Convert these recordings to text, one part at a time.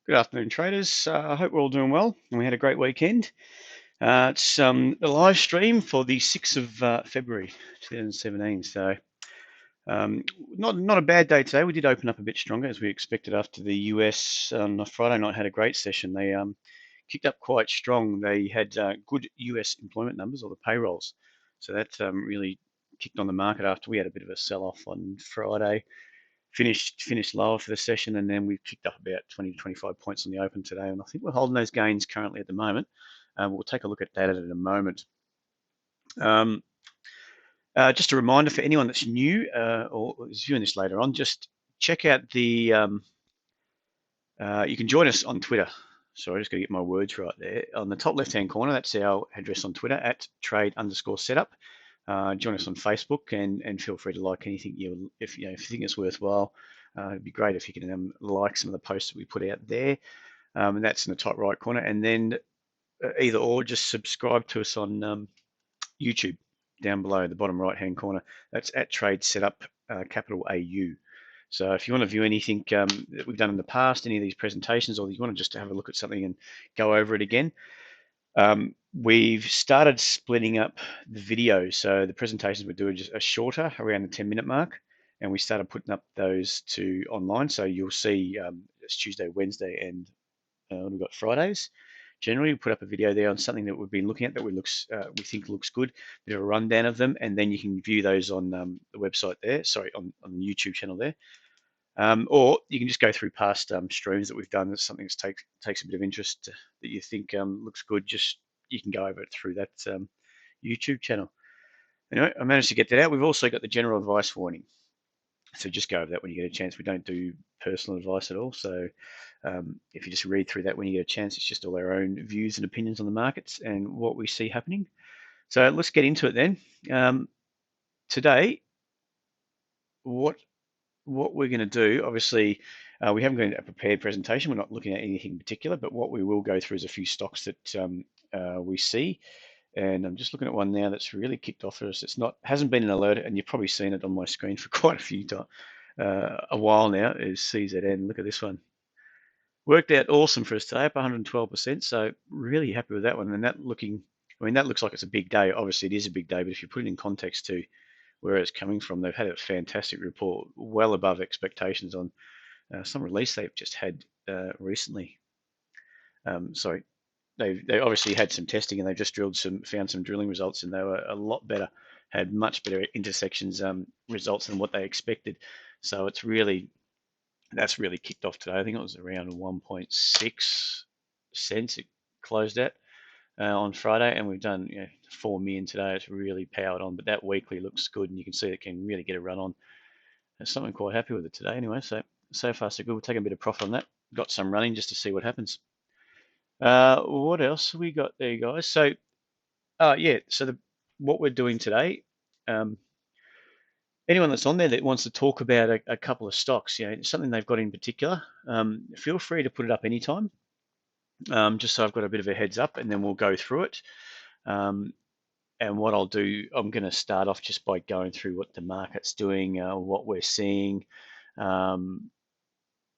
Good afternoon, traders. I hope we're all doing well and we had a great weekend. It's the live stream for the 6th of February 2017. So not a bad day today. We did open up a bit stronger as we expected after the US on a Friday night had a great session. They kicked up quite strong. They had good US employment numbers, or the payrolls. So that really kicked on the market after we had a bit of a sell-off on Friday. Finished lower for the session, and then we've kicked up about 20 to 25 points on the open today, and I think we're holding those gains currently at the moment. We'll take a look at that in a moment. Um, just a reminder for anyone that's new or is viewing this later on, just check out you can join us on Twitter. Sorry, I just got to get my words right there. On the top left-hand corner, that's our address on Twitter, at trade_setup. Join us on Facebook and feel free to like anything if you think it's worthwhile. It'd be great if you can like some of the posts that we put out there. And that's in the top right corner. And then either or, just subscribe to us on YouTube down below the bottom right hand corner. That's at TradeSetup, capital AU. So if you want to view anything that we've done in the past, any of these presentations, or you want to just have a look at something and go over it again, we've started splitting up the videos. So the presentations we're doing just are shorter, around the 10-minute mark, and we started putting up those to online. So you'll see it's Tuesday, Wednesday, and we've got Fridays. Generally, we put up a video there on something that we've been looking at that we think looks good, a bit of a rundown of them, and then you can view those on the website there. Sorry, on the YouTube channel there. Or you can just go through past streams that we've done. That's something that takes a bit of interest that you think looks good. Just you can go over it through that YouTube channel. Anyway, I managed to get that out. We've also got the general advice warning. So just go over that when you get a chance. We don't do personal advice at all. So if you just read through that when you get a chance, it's just all our own views and opinions on the markets and what we see happening. So let's get into it then. Today, what we're going to do, obviously, we haven't got a prepared presentation. We're not looking at anything in particular, but what we will go through is a few stocks that we see. And I'm just looking at one now that's really kicked off for us. Hasn't been an alert, and you've probably seen it on my screen for quite a few times, a while now. Is CZN? Look at this one. Worked out awesome for us today, up 112%. So really happy with that one. And that looks like it's a big day. Obviously, it is a big day, but if you put it in context to where it's coming from, they've had a fantastic report, well above expectations on some release they've just had recently. Sorry, they obviously had some testing and they've just found some drilling results, and they were a lot better, had much better intersections results than what they expected. So that's really kicked off today. I think it was around 1.6 cents it closed at on Friday, and we've done 4 million today. It's really powered on, but that weekly looks good, and you can see it can really get a run on. There's something quite happy with it today anyway. So far so good. We're taking a bit of profit on that. Got some running just to see what happens. What else have we got there, guys? So what we're doing today, anyone that's on there that wants to talk about a couple of stocks, something they've got in particular, feel free to put it up anytime, just so I've got a bit of a heads up, and then we'll go through it. And what I'll do, I'm going to start off just by going through what the market's doing, what we're seeing,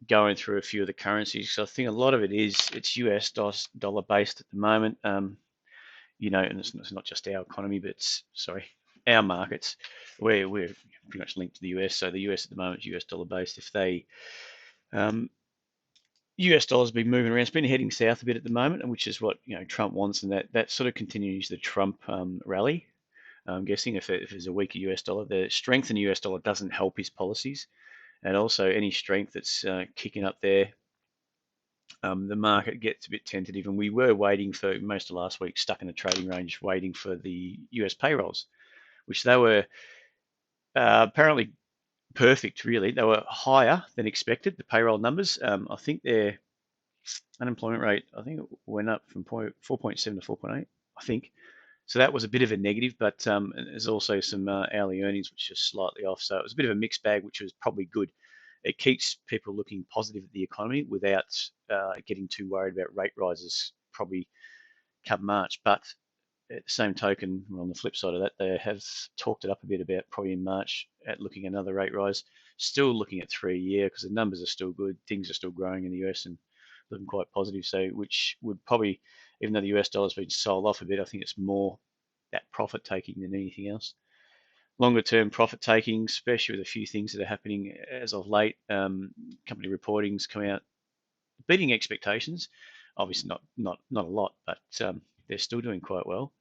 going through a few of the currencies. So I think a lot of it's US dollar based at the moment. And it's not just our economy, but our markets. We're pretty much linked to the US. So the US at the moment is US dollar based. If they US dollar's been moving around. It's been heading south a bit at the moment, and which is what Trump wants, and that sort of continues the Trump rally. I'm guessing if there's a weaker US dollar, the strength in the US dollar doesn't help his policies, and also any strength that's kicking up there, the market gets a bit tentative. And we were waiting for most of last week, stuck in a trading range, waiting for the US payrolls, which they were apparently perfect, really. They were higher than expected, the payroll numbers. I think their unemployment rate, it went up from 4.7 to 4.8, I think. So that was a bit of a negative, but there's also some hourly earnings, which is slightly off. So it was a bit of a mixed bag, which was probably good. It keeps people looking positive at the economy without getting too worried about rate rises probably come March. But at the same token, on the flip side of that, they have talked it up a bit about probably in March at looking at another rate rise. Still looking at 3 year because the numbers are still good. Things are still growing in the US, and looking quite positive. So which would probably, even though the US dollar's been sold off a bit, I think it's more that profit taking than anything else. Longer term profit taking, especially with a few things that are happening as of late. Company reporting's come out beating expectations. Obviously not a lot, but they're still doing quite well.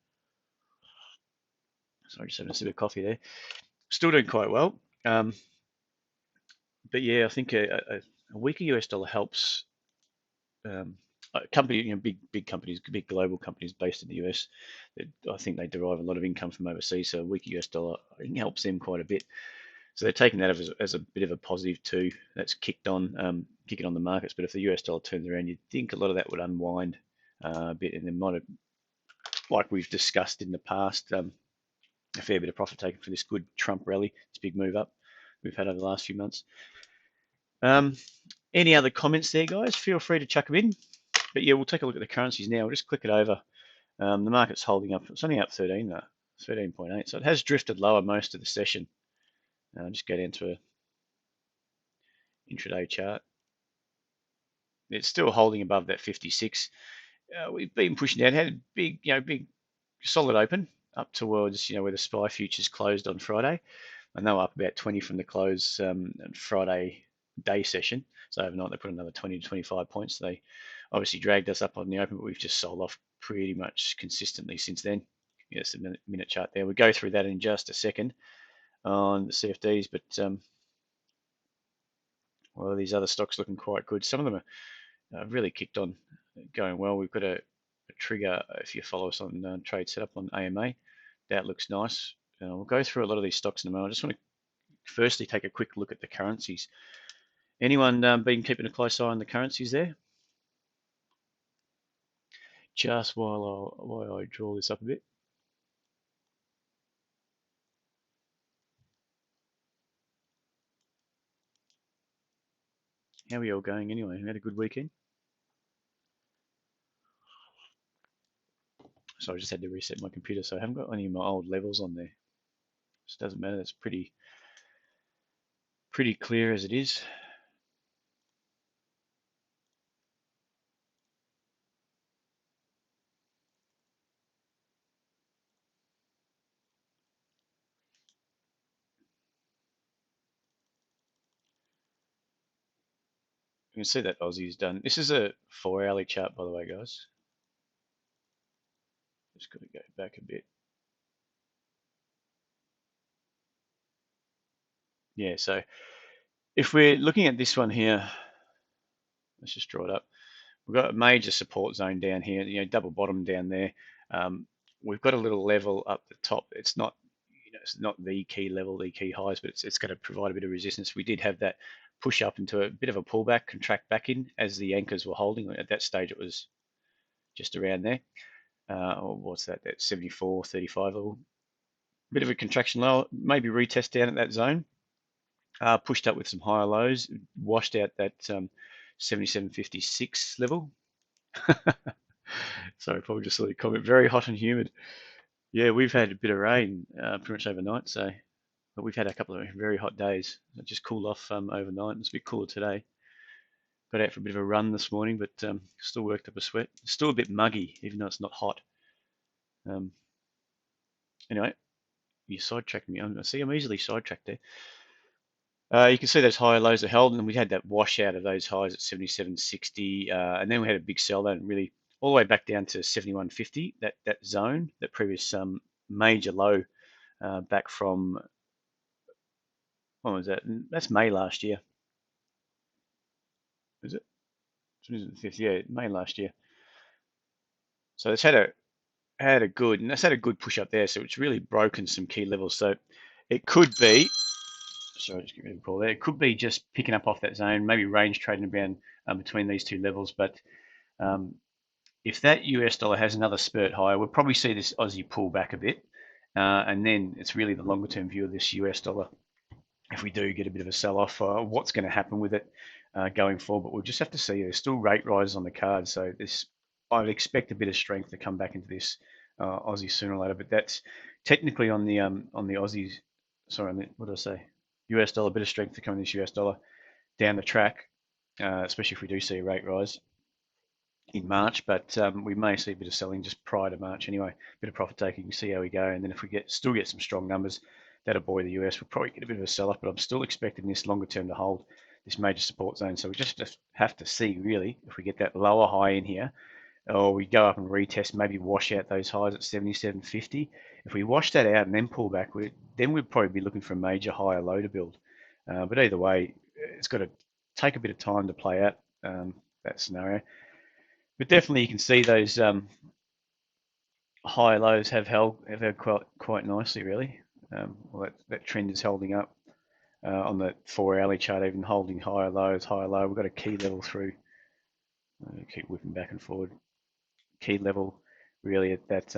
Sorry, just having a sip of coffee there. Still doing quite well. But yeah, I think a weaker US dollar helps a company, big companies, big global companies based in the US. I think they derive a lot of income from overseas, so a weaker US dollar I think helps them quite a bit. So they're taking that as a bit of a positive too. That's kicking on the markets. But if the US dollar turns around, you'd think a lot of that would unwind a bit, and there might have, like we've discussed in the past, a fair bit of profit taken for this good Trump rally, this big move up we've had over the last few months. Any other comments there, guys? Feel free to chuck them in. But yeah, we'll take a look at the currencies now. We'll just click it over. The market's holding up. It's only up 13 though, 13.8. So it has drifted lower most of the session. I'll just go down to a intraday chart. It's still holding above that 56. We've been pushing down. Had a big solid open up towards where the SPY futures closed on Friday, and they were up about 20 from the close Friday day session. So overnight they put another 20 to 25 points. They obviously dragged us up on the open, but we've just sold off pretty much consistently since then. Yes, the minute chart there. We'll go through that in just a second on the CFDs, but well, these other stocks looking quite good. Some of them are really kicked on, going well. We've got a trigger, if you follow us on TradeSetup on AMA, that looks nice. We'll go through a lot of these stocks in a moment. I just want to firstly take a quick look at the currencies. Anyone been keeping a close eye on the currencies there? Just while I draw this up a bit. How are you all going anyway? Had a good weekend? So I just had to reset my computer, so I haven't got any of my old levels on there. It doesn't matter. That's pretty clear as it is. You can see that Aussie's done. This is a 4-hourly chart, by the way, guys. Just got to go back a bit. Yeah, so if we're looking at this one here, let's just draw it up. We've got a major support zone down here, double bottom down there. We've got a little level up the top. It's not, it's not the key level, the key highs, but it's going to provide a bit of resistance. We did have that push up into a bit of a pullback, contract back in as the anchors were holding. At that stage, it was just around there. Or what's that? That 74.35 level. Bit of a contraction low, maybe retest down at that zone. Pushed up with some higher lows, washed out that 77.56 level. Sorry, probably just saw your comment. Very hot and humid. Yeah, we've had a bit of rain pretty much overnight, but we've had a couple of very hot days. It just cooled off overnight. It's a bit cooler today. Got out for a bit of a run this morning, but still worked up a sweat. Still a bit muggy, even though it's not hot. Anyway, you sidetracked me. I see I'm easily sidetracked there. You can see those higher lows are held, and we had that wash out of those highs at 77.60, and then we had a big sell down, really all the way back down to 71.50. That zone, that previous major low back from, when was that? That's May last year. Is it? 5th, yeah, May last year. So it's had a good, and that's had a good push up there. So it's really broken some key levels. So it could be. Sorry, just get rid of the call there. It could be just picking up off that zone, maybe range trading around between these two levels. But if that US dollar has another spurt higher, we'll probably see this Aussie pull back a bit. And then it's really the longer term view of this US dollar. If we do get a bit of a sell off, what's going to happen with it going forward? But we'll just have to see. There's still rate rises on the card. So I'd expect a bit of strength to come back into this Aussie sooner or later. But that's technically on the Aussies. Sorry, what did I say? US dollar, a bit of strength to come in this US dollar down the track, especially if we do see a rate rise. in March, but we may see a bit of selling just prior to March anyway. A bit of profit taking, see how we go, and then if we still get some strong numbers, that'll buoy the US. We'll probably get a bit of a sell-off, but I'm still expecting this longer term to hold this major support zone. So we just have to see really if we get that lower high in here, or we go up and retest, maybe wash out those highs at 77.50. If we wash that out and then pull back, then we'd probably be looking for a major higher low to build. But either way, it's got to take a bit of time to play out that scenario. But definitely you can see those high lows have held quite nicely, really. Well, that trend is holding up on the 4-hourly chart, even holding higher lows, higher low. We've got a key level through. Keep whipping back and forward. Key level really at that.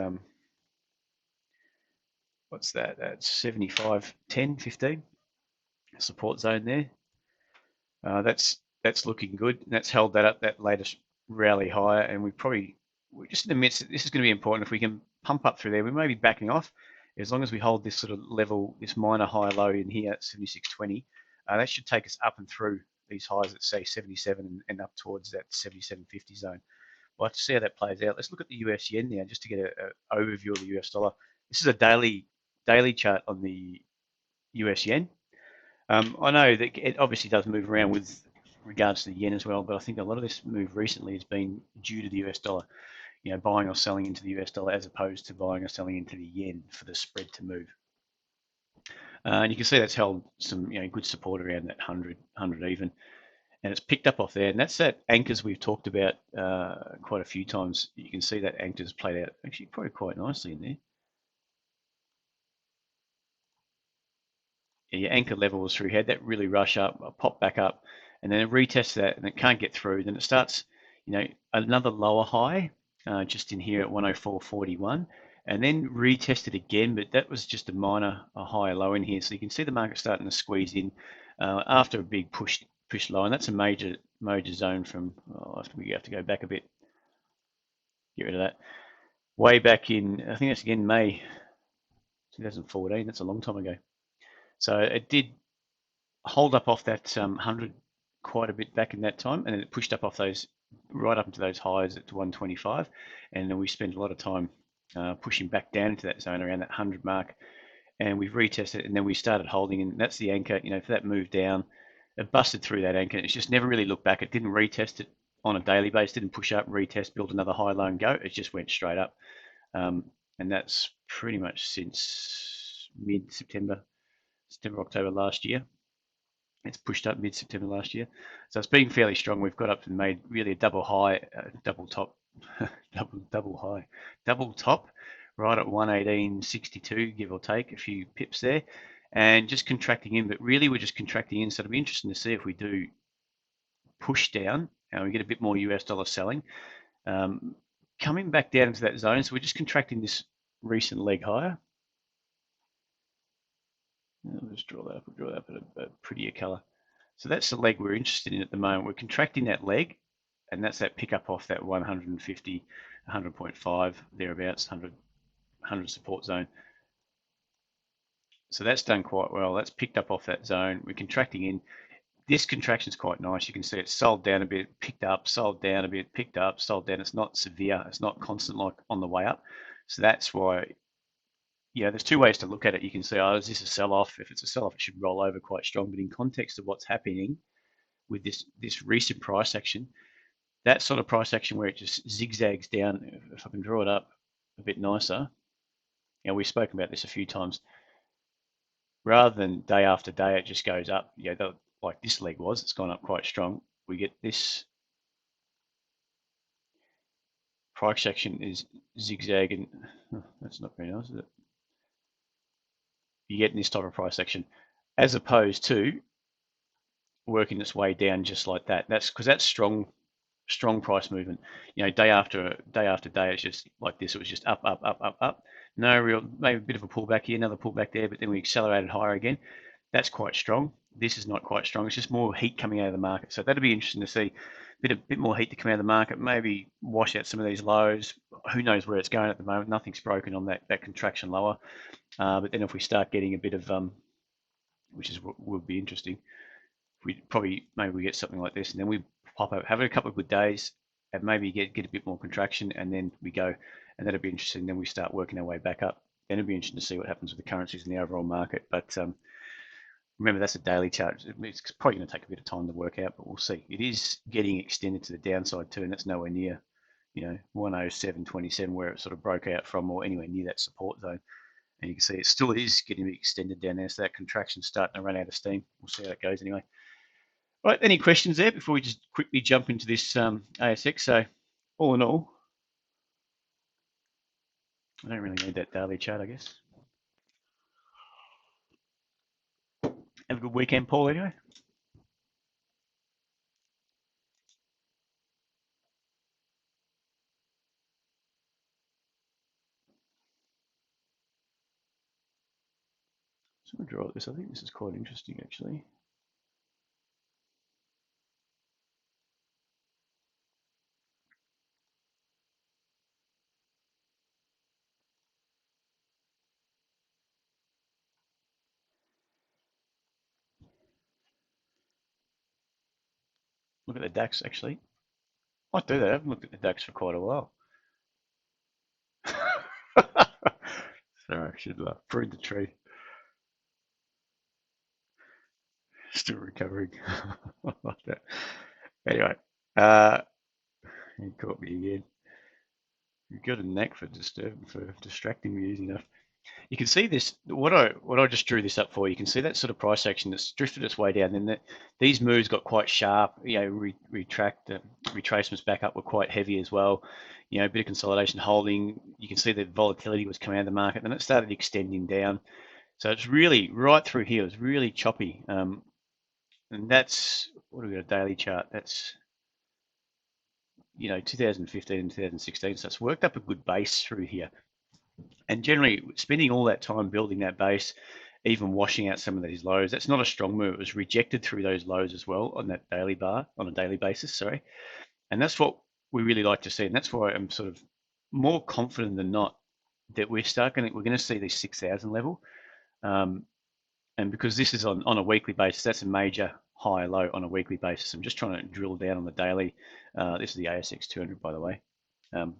What's that? That's 75, 10, 15 support zone there. That's looking good. That's held that up, that latest rally higher, and we're just in the midst. This is going to be important. If we can pump up through there, we may be backing off. As long as we hold this sort of level, this minor high low in here at 76.20, that should take us up and through these highs at say 77 and up towards that 77.50 zone. We'll have to see how that plays out. Let's look at the US yen now, just to get an overview of the US dollar. This is a daily chart on the US yen. I know that it obviously does move around with regards to the yen as well, but I think a lot of this move recently has been due to the US dollar, buying or selling into the US dollar as opposed to buying or selling into the yen for the spread to move. And you can see that's held some good support around that 100 even, and it's picked up off there. And that's that anchors we've talked about quite a few times. You can see that anchors played out actually probably quite nicely in there. Your anchor levels through here, that really rush up, pop back up, and then it retests that and it can't get through. Then it starts, another lower high just in here at 104.41, and then retest it again, but that was just a higher low in here. So you can see the market starting to squeeze in after a big push low, and that's a major zone from, we have to go back a bit, get rid of that. Way back in, I think that's again May 2014, that's a long time ago. So it did hold up off that 100 quite a bit back in that time, and then it pushed up off those, right up into those highs at 125, and then we spent a lot of time pushing back down into that zone around that 100 mark, and we've retested, and then we started holding, and that's the anchor, for that move down. It busted through that anchor, and it's just never really looked back. It didn't retest it on a daily basis, didn't push up, retest, build another high, low, and go. It just went straight up, and that's pretty much since mid-September, October last year. It's pushed up mid-September last year. So it's been fairly strong. We've got up and made really a double high, double top, double top, right at 118.62, give or take a few pips there, and just contracting in. But really, we're just contracting in. So it'll be interesting to see if we do push down and we get a bit more US dollar selling, coming back down into that zone. So we're just contracting this recent leg higher. We'll just draw that up. We'll draw that up at a prettier color. So that's the leg we're interested in at the moment. We're contracting that leg, and that's that pickup off that 150, 100.5, thereabouts, 100 support zone. So that's done quite well. That's picked up off that zone. We're contracting in. This contraction is quite nice. You can see it's sold down a bit, picked up, sold down a bit, picked up, sold down. It's not severe. It's not constant like on the way up. So that's why, there's two ways to look at it. You can say, is this a sell-off? If it's a sell-off, it should roll over quite strong. But in context of what's happening with this recent price action, that sort of price action where it just zigzags down, if I can draw it up a bit nicer, we've spoken about this a few times. Rather than day after day, it just goes up. Like this leg was, it's gone up quite strong. We get this price action is zigzagging. That's not very nice, is it? You get in this type of price action, as opposed to working its way down just like that. That's because that's strong price movement. Day after day, it's just like this. It was just up, up, up, up, up. No real, maybe a bit of a pullback here, another pullback there, but then we accelerated higher again. That's quite strong. This is not quite strong. It's just more heat coming out of the market. So that'll be interesting to see. A bit more heat to come out of the market. Maybe wash out some of these lows. Who knows where it's going at the moment? Nothing's broken on that contraction lower. But then if we start getting a bit of, which is what would be interesting, maybe we get something like this, and then we pop up, have a couple of good days, and maybe get a bit more contraction, and then we go, and that'll be interesting. Then we start working our way back up. Then it'll be interesting to see what happens with the currencies in the overall market. But remember, that's a daily chart. It's probably going to take a bit of time to work out, but we'll see. It is getting extended to the downside too, and that's nowhere near, 107.27 where it sort of broke out from, or anywhere near that support zone. And you can see it still is getting extended down there, so that contraction's starting to run out of steam. We'll see how it goes anyway. Right, any questions there before we just quickly jump into this ASX? So, all in all, I don't really need that daily chart, I guess. Have a good weekend, Paul, anyway. So I'm going to draw this. I think this is quite interesting, actually. Look at the DAX, actually. I might do that. I haven't looked at the DAX for quite a while. Sorry, I should prune the tree. Still recovering. I like that. Anyway, you caught me again. You've got a knack for distracting me easy enough. You can see this. What I just drew this up for. You can see that sort of price action that's drifted its way down. Then these moves got quite sharp. Retracements back up were quite heavy as well. A bit of consolidation holding. You can see the volatility was coming out of the market, and it started extending down. So it's really right through here. It was really choppy. And that's what do we got a daily chart? That's 2015 and 2016. So it's worked up a good base through here. And generally, spending all that time building that base, even washing out some of these lows, that's not a strong move. It was rejected through those lows as well on that daily bar, on a daily basis, sorry. And that's what we really like to see. And that's why I'm sort of more confident than not that we're going to see this 6,000 level. And because this is on a weekly basis, that's a major high low on a weekly basis. I'm just trying to drill down on the daily. This is the ASX200, by the way. I'm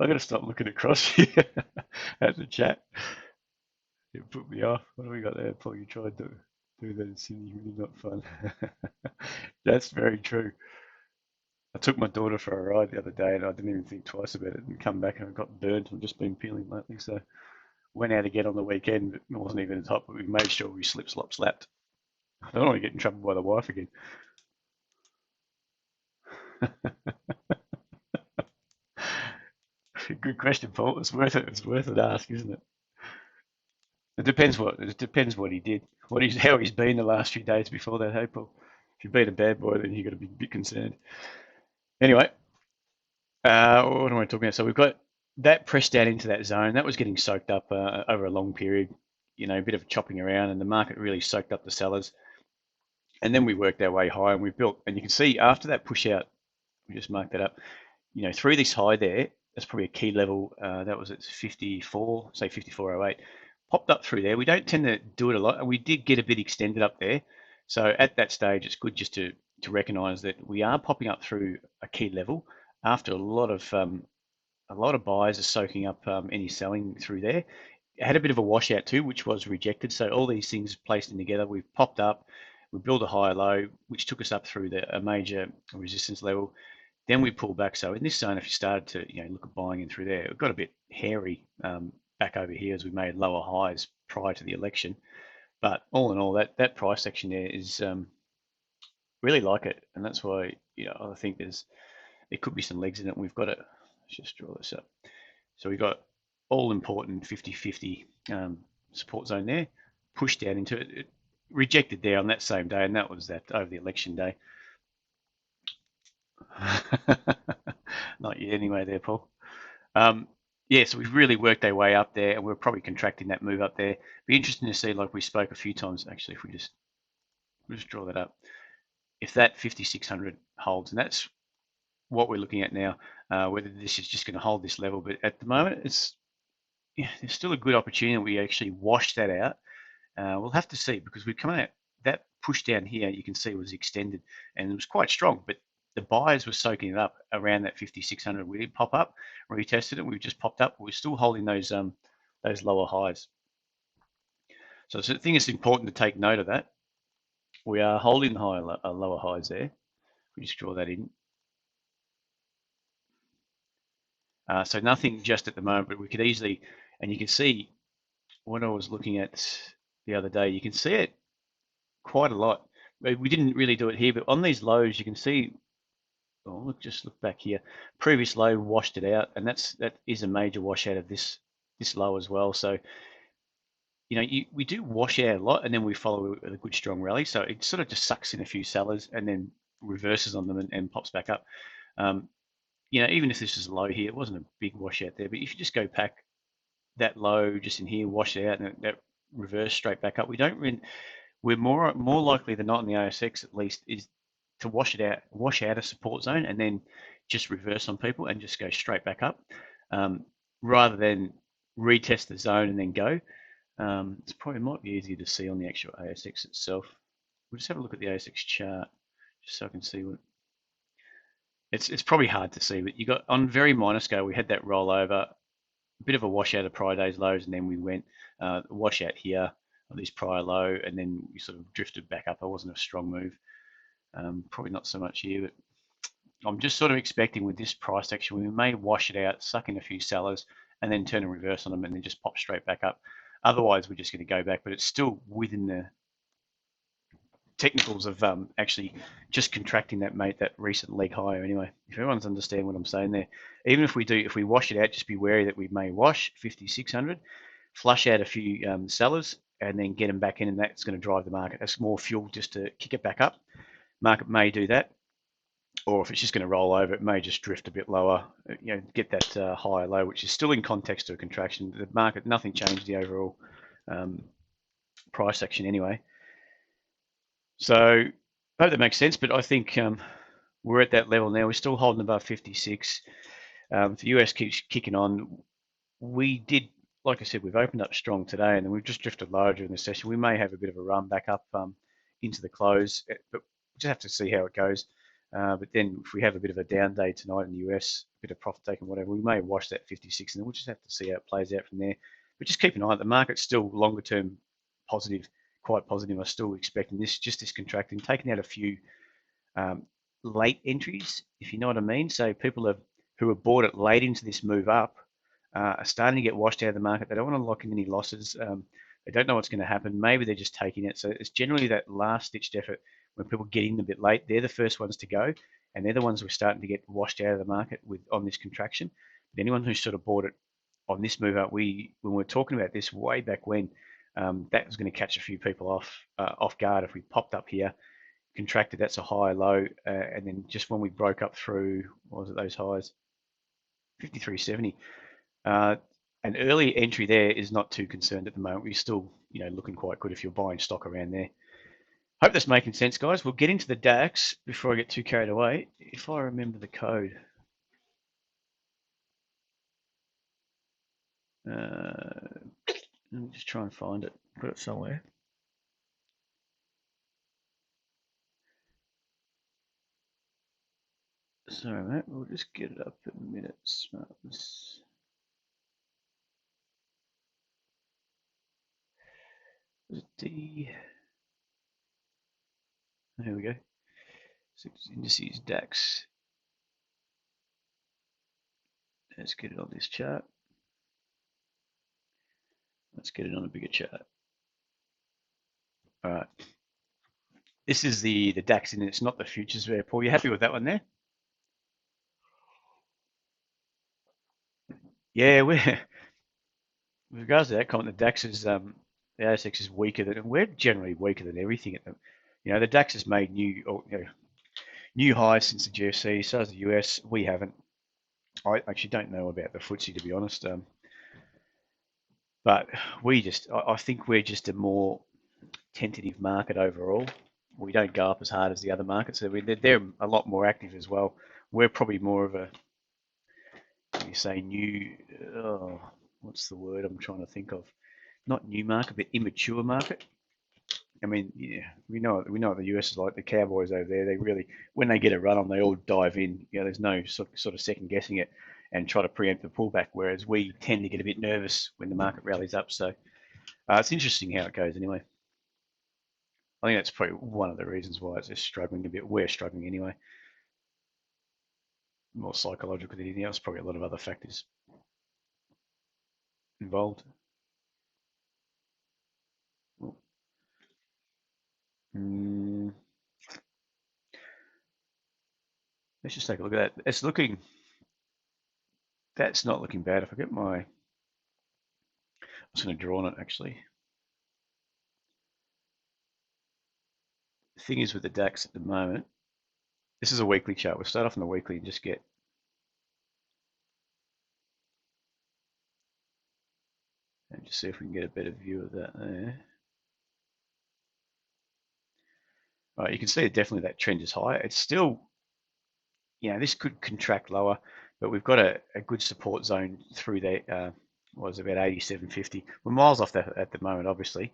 going to stop looking across here at the chat. It put me off. What do we got there? Paul, you tried to do that in Sydney. Really not fun. That's very true. I took my daughter for a ride the other day and I didn't even think twice about it and come back and I got burnt. I've just been peeling lately. So went out again on the weekend, but it wasn't even top, but we made sure we slapped. I don't want to get in trouble by the wife again. Good question, Paul. It's worth it. It's worth it to ask, isn't it? It depends what he did, how he's been the last few days before that. Hey, Paul. If you've been a bad boy, then you got to be a bit concerned. Anyway, what am I talking about? So we've got that pressed down into that zone. That was getting soaked up over a long period. A bit of chopping around, and the market really soaked up the sellers. And then we worked our way high, and we built. And you can see after that push out, we just marked that up. Through this high there, that's probably a key level. That was at 54, say 54.08. Popped up through there. We don't tend to do it a lot, and we did get a bit extended up there. So at that stage, it's good just to recognise that we are popping up through a key level after a lot of buyers are soaking up any selling through there. It had a bit of a washout too, which was rejected. So all these things placed in together, we've popped up, we built a higher low, which took us up through a major resistance level. Then we pulled back. So in this zone, if you started to look at buying in through there, it got a bit hairy back over here as we made lower highs prior to the election. But all in all, that price action there is really like it, and that's why I think there could be some legs in it. We've got it. Let's just draw this up. So we've got all important 50-50 support zone there, pushed down into it. It rejected there on that same day, and that was that over the election day. Not yet anyway there, Paul. Yeah, so we've really worked our way up there, and we're probably contracting that move up there. Be interesting to see, like we spoke a few times, actually, if we just draw that up. If that 5600 holds, and that's what we're looking at now, whether this is just going to hold this level, but at the moment, there's still a good opportunity that we actually wash that out. We'll have to see because we're coming out that push down here, you can see was extended and it was quite strong, but the buyers were soaking it up around that 5,600. We did pop up, retested it. We've just popped up. We're still holding those lower highs. So I think it's important to take note of that. We are holding lower highs there. We just draw that in. So nothing just at the moment, but we could easily, and you can see what I was looking at the other day, you can see it quite a lot. We didn't really do it here, but on these lows, you can see, oh, look, just look back here. Previous low washed it out, and that is a major washout of this low as well. So, we do wash out a lot, and then we follow a good strong rally. So it sort of just sucks in a few sellers and then reverses on them and pops back up. Even if this is low here, it wasn't a big washout there, but if you just go back that low just in here, wash it out, and that reverse straight back up, we're more likely than not in the ASX at least is to wash out a support zone and then just reverse on people and just go straight back up, rather than retest the zone and then go. It's probably might be easier to see on the actual ASX itself. We'll just have a look at the ASX chart just so I can see what. It's probably hard to see, but you got on very minor scale. We had that rollover, a bit of a washout of prior day's lows, and then we went washout here of this prior low, and then we sort of drifted back up. It wasn't a strong move. Probably not so much here, but I'm just sort of expecting with this price action, we may wash it out, suck in a few sellers, and then turn a reverse on them, and then just pop straight back up. Otherwise, we're just going to go back, but it's still within the technicals of actually just contracting that recent leg higher anyway. If everyone's understand what I'm saying there, even if we wash it out, just be wary that we may wash 5,600, flush out a few sellers, and then get them back in, and that's going to drive the market. That's more fuel just to kick it back up. Market may do that, or if it's just going to roll over, it may just drift a bit lower. Get that higher low, which is still in context to a contraction. The market, nothing changed the overall price action anyway. So I hope that makes sense, but I think we're at that level now. We're still holding above 56. The US keeps kicking on. We did, like I said, we've opened up strong today, and then we've just drifted lower during the session. We may have a bit of a run back up into the close, but we just have to see how it goes. But then if we have a bit of a down day tonight in the US, a bit of profit taking, whatever, we may wash that 56, and then we'll just have to see how it plays out from there. But just keep an eye on it. The market's still longer term positive, quite positive. I'm still expecting this contracting, taking out a few late entries, if you know what I mean. So people who have bought it late into this move up are starting to get washed out of the market. They don't want to lock in any losses. They don't know what's going to happen. Maybe they're just taking it. So it's generally that last-ditched effort when people get in a bit late. They're the first ones to go, and they're the ones who are starting to get washed out of the market on this contraction. But anyone who sort of bought it on this move up, when we were talking about this way back when, that was going to catch a few people off guard. If we popped up here, contracted, that's a high low, and then just when we broke up through, what was it, those highs, 53.70. An early entry there is not too concerned at the moment. We're still, looking quite good if you're buying stock around there. Hope that's making sense, guys. We'll get into the DAX before I get too carried away. If I remember the code. Let me just try and find it. Put it somewhere. Sorry, mate. We'll just get it up in a minute. Smartness. Was it D? Here we go. Six indices DAX. Let's get it on this chart. Let's get it on a bigger chart. All right. This is the DAX index, not the futures there. Paul, you happy with that one there? Yeah, with regards to that comment, the DAX is the ASX is weaker than, and we're generally weaker than everything at them. The DAX has made new highs since the GFC. So has the US. We haven't. I actually don't know about the FTSE, to be honest. But I think we're just a more tentative market overall. We don't go up as hard as the other markets. So they're a lot more active as well. We're probably more of a, you say, what's the word I'm trying to think of? Not new market, but immature market. I mean, yeah, we know what the US is like. The Cowboys over there, they really, when they get a run on, they all dive in. There's no sort of second guessing it and try to preempt the pullback. Whereas we tend to get a bit nervous when the market rallies up. So it's interesting how it goes anyway. I think that's probably one of the reasons why it's just struggling a bit. We're struggling anyway. More psychological than anything else. Probably a lot of other factors involved. Mm, let's just take a look at that. That's not looking bad. If I get my, I'm just going to draw on it actually. The thing is with the DAX at the moment, this is a weekly chart. We'll start off on the weekly and just get, and just see if we can get a better view of that there. All right, you can see definitely that trend is higher. It's still, this could contract lower, but we've got a good support zone through there. Was about 87.50. We're miles off that at the moment, obviously.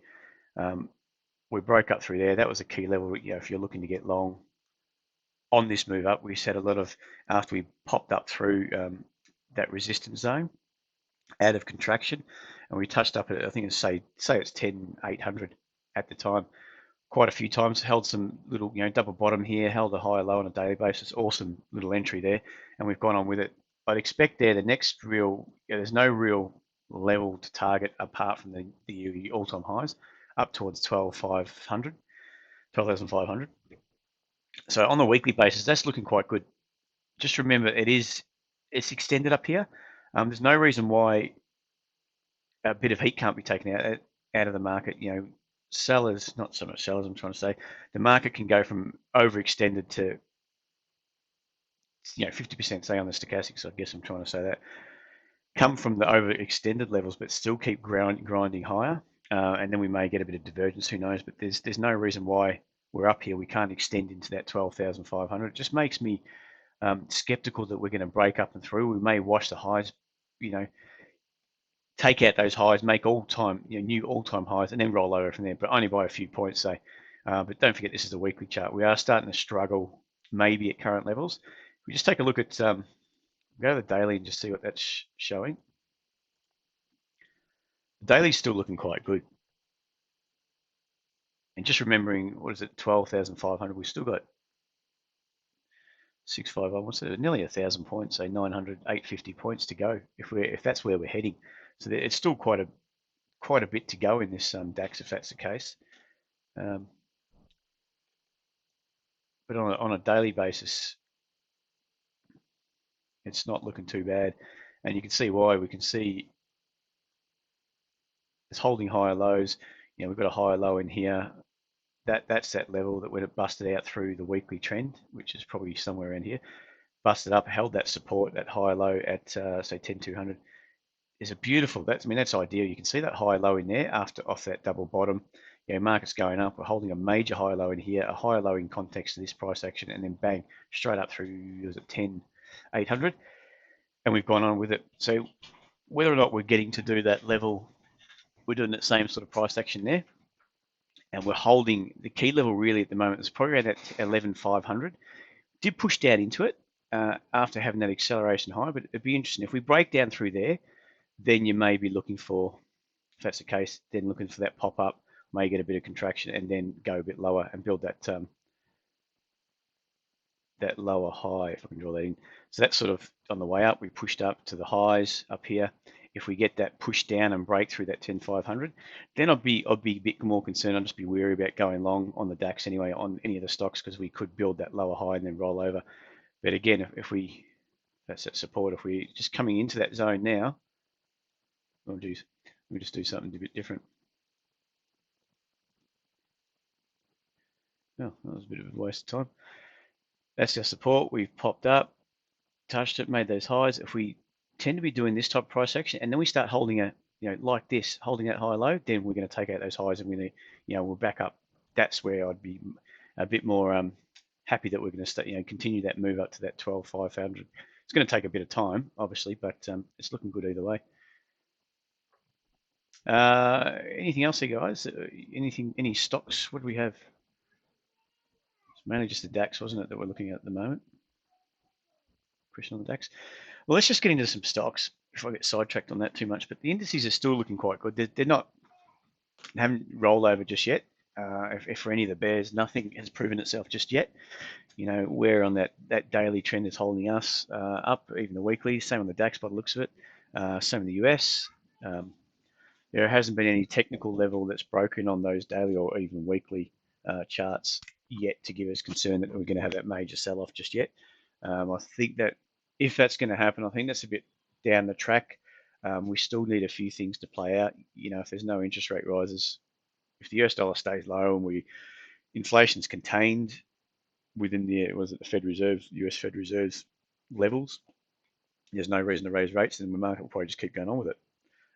We broke up through there. That was a key level. If you're looking to get long on this move up, we said a lot of, after we popped up through that resistance zone out of contraction, and we touched up at, I think it's say it's 10,800 at the time, quite a few times, held some little, double bottom here, held a higher low on a daily basis, awesome little entry there, and we've gone on with it. I'd expect there the next real, there's no real level to target apart from the all-time highs up towards 12,500. So on the weekly basis, that's looking quite good. Just remember, it's extended up here. There's no reason why a bit of heat can't be taken out of the market. Sellers, not so much sellers, I'm trying to say, the market can go from overextended to 50%, say on the stochastics. I guess I'm trying to say that come from the overextended levels, but still keep grinding higher, and then we may get a bit of divergence. Who knows? But there's no reason why we're up here. We can't extend into that 12,500. It just makes me skeptical that we're going to break up and through. We may wash the highs, take out those highs, make new all-time highs, and then roll over from there, but only by a few points, say. But don't forget, this is a weekly chart. We are starting to struggle, maybe at current levels. We just take a look at, go to the daily and just see what that's showing. The daily's still looking quite good. And just remembering, what is it, 12,500, we've still got 650, what's it, nearly 1,000 points, say 900, 850 points to go if that's where we're heading. So it's still quite a bit to go in this DAX if that's the case. But on a daily basis, it's not looking too bad, and you can see why. We can see it's holding higher lows. We've got a higher low in here. That's that level that when it busted out through the weekly trend, which is probably somewhere around here, busted up, held that support, that high low at say 10,200. Is a beautiful. That's ideal. You can see that high low in there off that double bottom. Market's going up. We're holding a major high low in here, a high low in context to this price action, and then bang, straight up through, was it 10,800, and we've gone on with it. So whether or not we're getting to do that level, we're doing that same sort of price action there, and we're holding the key level really at the moment. It's probably around that 11,500. Did push down into it after having that acceleration high, but it'd be interesting if we break down through there. Then you may be looking for, if that's the case, then looking for that pop up, may get a bit of contraction and then go a bit lower and build that that lower high, if I can draw that in. So that's sort of on the way up. We pushed up to the highs up here. If we get that push down and break through that 10,500, then I'd be a bit more concerned. I'd just be wary about going long on the DAX anyway, on any of the stocks, because we could build that lower high and then roll over. But again, if that's that support, if we're just coming into that zone now, oh geez, we just do something a bit different. Oh, that was a bit of a waste of time. That's our support. We've popped up, touched it, made those highs. If we tend to be doing this type of price action, and then we start holding like this, holding that high low, then we're going to take out those highs and we're going to, we'll back up. That's where I'd be a bit more happy that we're going to start, continue that move up to that 12,500. It's going to take a bit of time, obviously, but it's looking good either way. Anything else here, guys? Any stocks? What do we have? It's mainly just the DAX, wasn't it, that we're looking at the moment? Question on the DAX. Well, let's just get into some stocks before I get sidetracked on that too much. But the indices are still looking quite good. They're not, they haven't rolled over just yet. If for any of the bears, nothing has proven itself just yet. We're on that daily trend that's holding us up, even the weekly. Same on the DAX by the looks of it. Same in the US. Um, there hasn't been any technical level that's broken on those daily or even weekly charts yet to give us concern that we're going to have that major sell-off just yet. I think that if that's going to happen, I think that's a bit down the track. We still need a few things to play out. If there's no interest rate rises, if the US dollar stays low and inflation's contained within the Fed Reserve, US Fed Reserve's levels, there's no reason to raise rates, and the market will probably just keep going on with it.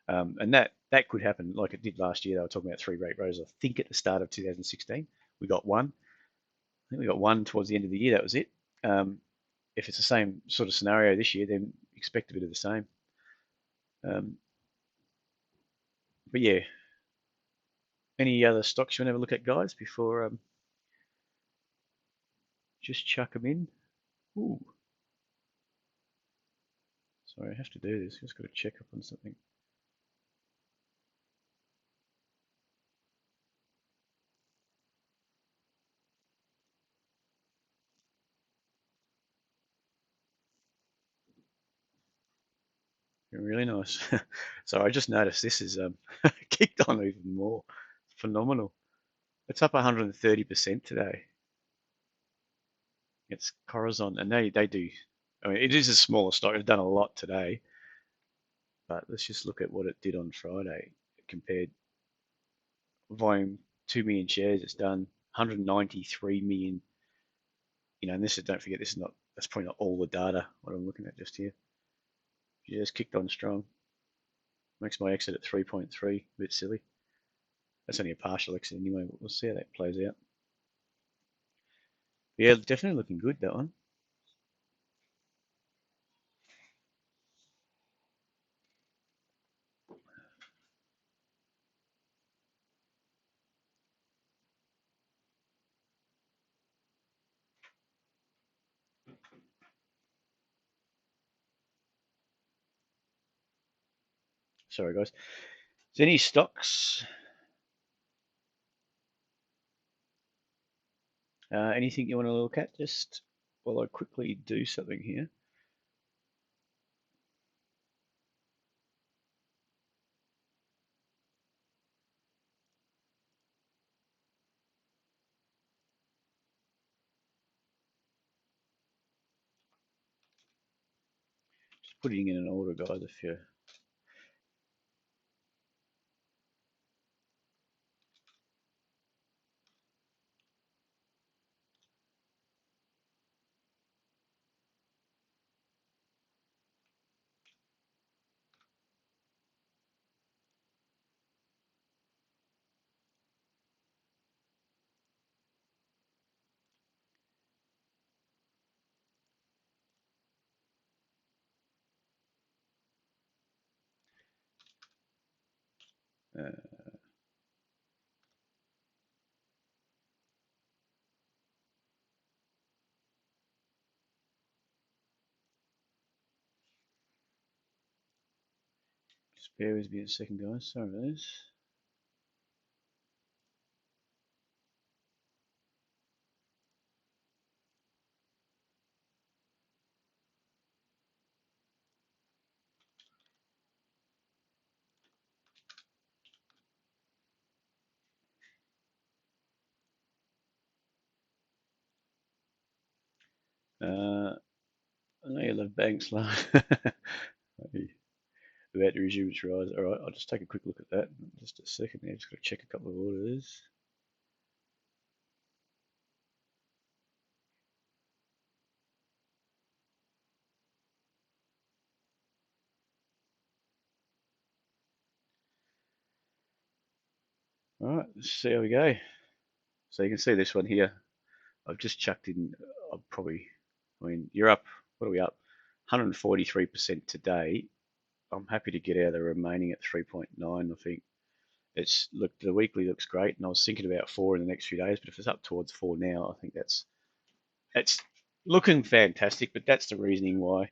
And that could happen like it did last year. They were talking about 3 rate raises. I think at the start of 2016, we got one. I think we got one towards the end of the year. That was it. If it's the same sort of scenario this year, then expect a bit of the same. But yeah, any other stocks you want to have a look at, guys, before just chuck them in? Ooh, sorry, I have to do this. Just got to check up on something. Really nice. So I just noticed this is kicked on even more. It's phenomenal. It's up 130% today. It's Corazon, and they do. I mean, it is a smaller stock. It's done a lot today, but let's just look at what it did on Friday compared volume 2 million shares. It's done 193 million. And this is, don't forget, this is not. That's probably not all the data. What I'm looking at just here. It just kicked on strong. Makes my exit at 3.3 a bit silly. That's only a partial exit anyway, but we'll see how that plays out. Yeah, definitely looking good, that one. Sorry, guys. Is there any stocks? Anything you want to look at just while I quickly do something here? Just putting in an order, guys, if you're uh, just bear with me a second, guys. Sorry about this. I know you love banks, love. About to resume its rise. All right, I'll just take a quick look at that. Just a second there. Just got to check a couple of orders. All right, let's see how we go. So you can see this one here. I've just chucked in. I mean, you're up. What are we up? 143% today. I'm happy to get out of the remaining at 3.9. I think Look, the weekly looks great, and I was thinking about 4 in the next few days, but if it's up towards 4 now, I think that's looking fantastic. But that's the reasoning why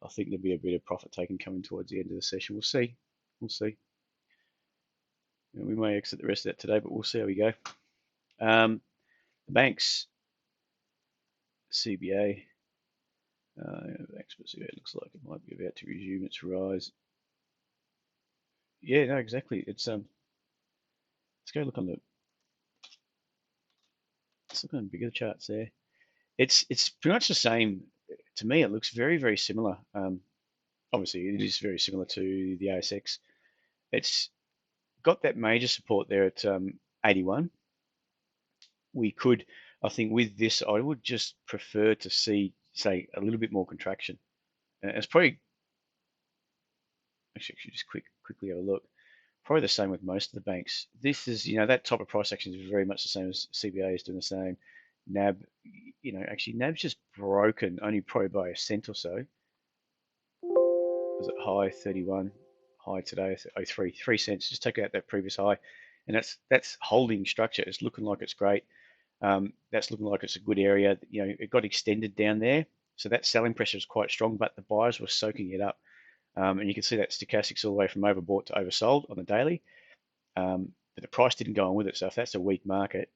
I think there'll be a bit of profit taking coming towards the end of the session. We'll see. We'll see. We may exit the rest of that today, but we'll see how we go. The banks, CBA, CBA looks like it might be about to resume its rise. Yeah, no, exactly. Let's go look on the. Let's look on bigger charts there. It's pretty much the same. To me, it looks very similar. Obviously, it is very similar to the ASX. It's got that major support there at 81. We could, I think, with this, I would just prefer to see, say, a little bit more contraction. It's probably actually just quickly have a look. Probably the same with most of the banks. This is, that type of price action is very much the same as CBA is doing the same. NAB, actually NAB's just broken only probably by a cent or so. Was it high 31, high today, 3 cents. Just take out that previous high, and that's holding structure. It's looking like it's great. That's looking like it's a good area. It got extended down there, so that selling pressure is quite strong, but the buyers were soaking it up. And you can see that stochastics all the way from overbought to oversold on the daily. But the price didn't go on with it. So if that's a weak market,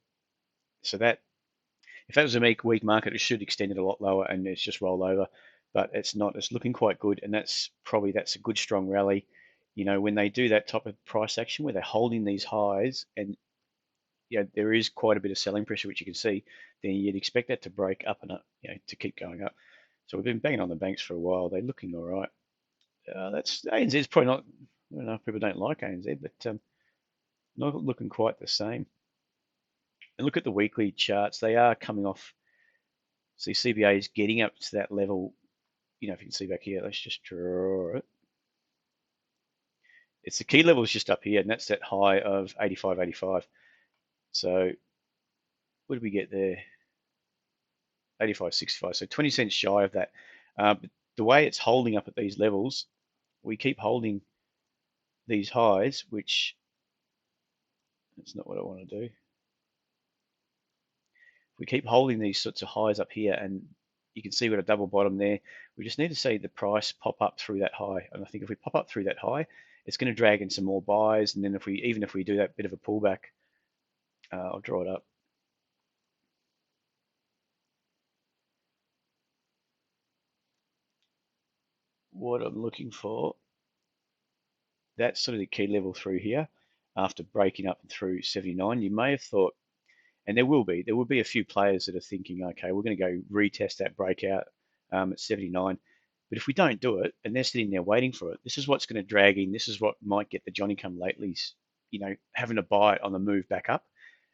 if that was a weak market, it should extend it a lot lower and it's just roll over. But it's not. It's looking quite good, and that's a good strong rally. When they do that type of price action where they're holding these highs and there is quite a bit of selling pressure, which you can see, then you'd expect that to break up and up, to keep going up. So we've been banging on the banks for a while. They're looking all right. That's ANZ's probably not. I don't know if people don't like ANZ, but not looking quite the same. And look at the weekly charts; they are coming off. See, CBA is getting up to that level. If you can see back here, let's just draw it. It's the key level is just up here, and that's that high of 85.85. So what did we get there? 85.65. So 20 cents shy of that. But the way it's holding up at these levels, we keep holding these highs, which that's not what I want to do. We keep holding these sorts of highs up here, and you can see we've got a double bottom there. We just need to see the price pop up through that high. And I think if we pop up through that high, it's going to drag in some more buys. And then even if we do that bit of a pullback, I'll draw it up. What I'm looking for, that's sort of the key level through here after breaking up through 79. You may have thought, and there will be a few players that are thinking, okay, we're going to go retest that breakout at 79. But if we don't do it and they're sitting there waiting for it, this is what's going to drag in. This is what might get the Johnny come latelys, having to buy it on the move back up.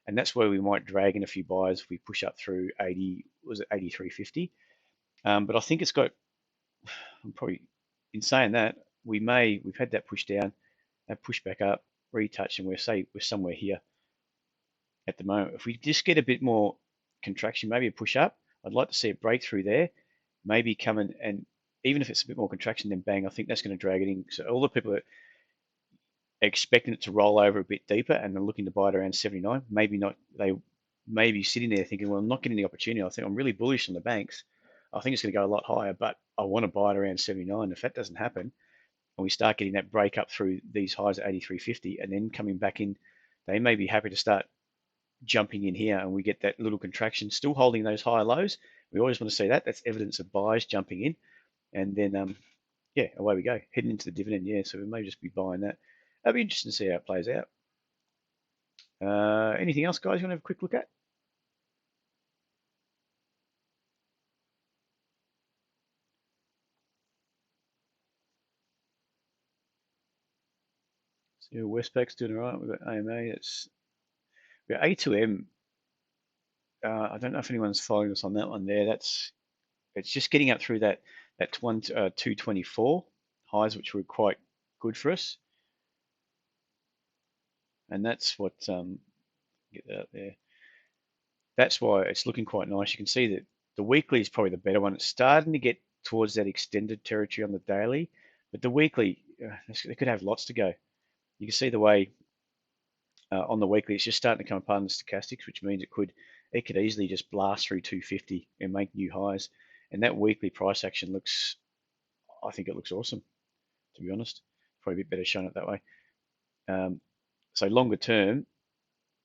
And that's where we might drag in a few buyers if we push up through 80, was it 83.50? But I think it's got, I'm probably, in saying that, we've had that push down, that push back up, retouch, and we're somewhere here at the moment. If we just get a bit more contraction, maybe a push up, I'd like to see a breakthrough there, maybe come in, and even if it's a bit more contraction, then bang, I think that's going to drag it in. So all the people that are expecting it to roll over a bit deeper and they're looking to buy it around 79, maybe not. They may be sitting there thinking, well, I'm not getting the opportunity. I think I'm really bullish on the banks. I think it's going to go a lot higher, but I want to buy it around 79. If that doesn't happen, and we start getting that break up through these highs at 83.50 and then coming back in, they may be happy to start jumping in here and we get that little contraction, still holding those higher lows. We always want to see that. That's evidence of buyers jumping in. And then, yeah, away we go, heading into the dividend. Yeah, so we may just be buying that. That'll be interesting to see how it plays out. Anything else, guys, you want to have a quick look at? So Westpac's doing all right. We've got AMA. We've got A2M. I don't know if anyone's following us on that one there. It's just getting up through that 224 highs, which were quite good for us. And that's what get that out there. That's why it's looking quite nice. You can see that the weekly is probably the better one. It's starting to get towards that extended territory on the daily, but the weekly, they could have lots to go. You can see the way On the weekly, it's just starting to come apart in the stochastics, which means it could easily just blast through 250 and make new highs. And that weekly price action looks, I think it looks awesome, to be honest. Probably a bit better showing it that way. So longer term,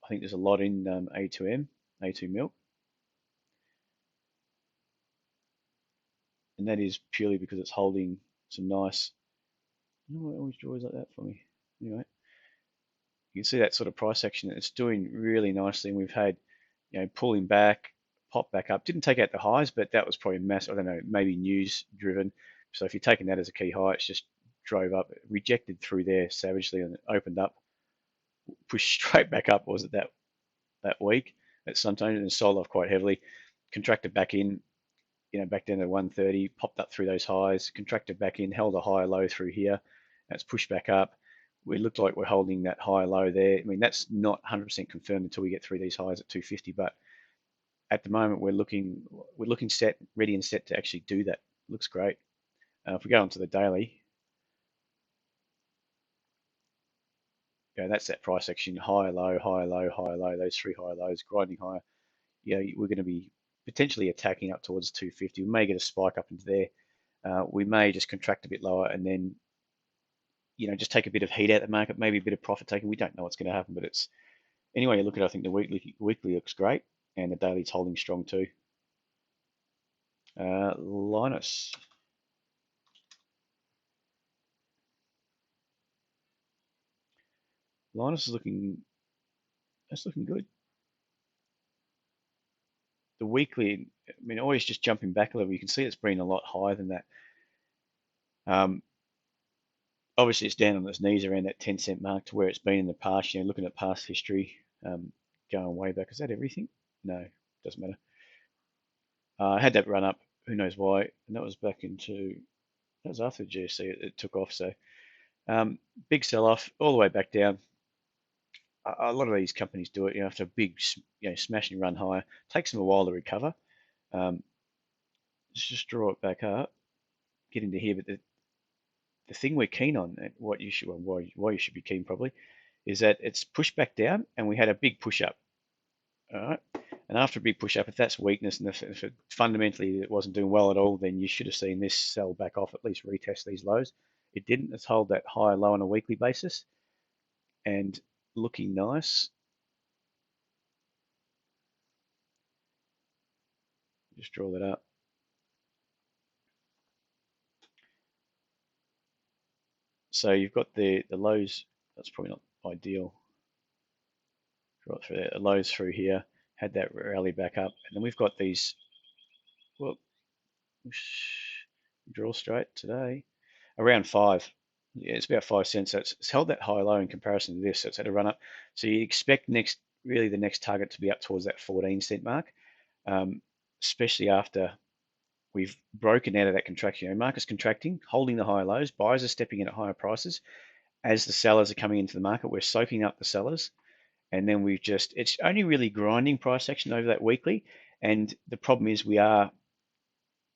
I think there's a lot in A2M, A2 milk, and that is purely because it's holding some nice. You know what always draws like that for me. Anyway, you can see that sort of price action. It's doing really nicely, and we've had, pulling back, pop back up. Didn't take out the highs, but that was probably massive. I don't know, maybe news driven. So if you're taking that as a key high, it's just drove up, rejected through there savagely, and it opened up, pushed straight back up. Was it that week at some time, and sold off quite heavily, contracted back in, back down to 130, popped up through those highs, contracted back in, held a higher low through here. That's pushed back up. We look like we're holding that higher low there. I mean, that's not 100% confirmed until we get through these highs at 250, but at the moment we're looking set, ready and set to actually do that. Looks great. If we go onto the daily, that's that price action, higher low, higher low, higher low, those three higher lows, grinding higher. We're going to be potentially attacking up towards 250. We may get a spike up into there. We may just contract a bit lower and then, just take a bit of heat out of the market, maybe a bit of profit taking. We don't know what's going to happen, but it's anyway. You look at it, I think the weekly looks great, and the daily's holding strong too. Linus. Linus is looking. That's looking good. The weekly, I mean, always just jumping back a level. You can see it's been a lot higher than that. Obviously, it's down on its knees around that 10 cent mark to where it's been in the past. Looking at past history, going way back. Is that everything? No, doesn't matter. I had that run up. Who knows why? And that was back into. That was after the GFC. It took off. So big sell off all the way back down. A lot of these companies do it. After a big, smash and run higher, takes them a while to recover. Let's just draw it back up. Get into here, but the thing we're keen on, and what you should, well, why you should be keen probably, is that it's pushed back down, and we had a big push up. All right, and after a big push up, if that's weakness, and if it fundamentally it wasn't doing well at all, then you should have seen this sell back off, at least retest these lows. It didn't. It's hold that higher low on a weekly basis, and looking nice. Just draw that up. So you've got the lows. That's probably not ideal. Draw it through there. The lows through here. Had that rally back up, and then we've got these. Well, draw straight today. Around 5. Yeah, it's about 5 cents. So it's held that high low in comparison to this. So it's had a run up. So you expect the next target to be up towards that 14 cent mark, especially after we've broken out of that contraction. Market's contracting, holding the higher lows. Buyers are stepping in at higher prices. As the sellers are coming into the market, we're soaking up the sellers. And then it's only really grinding price action over that weekly. And the problem is we are,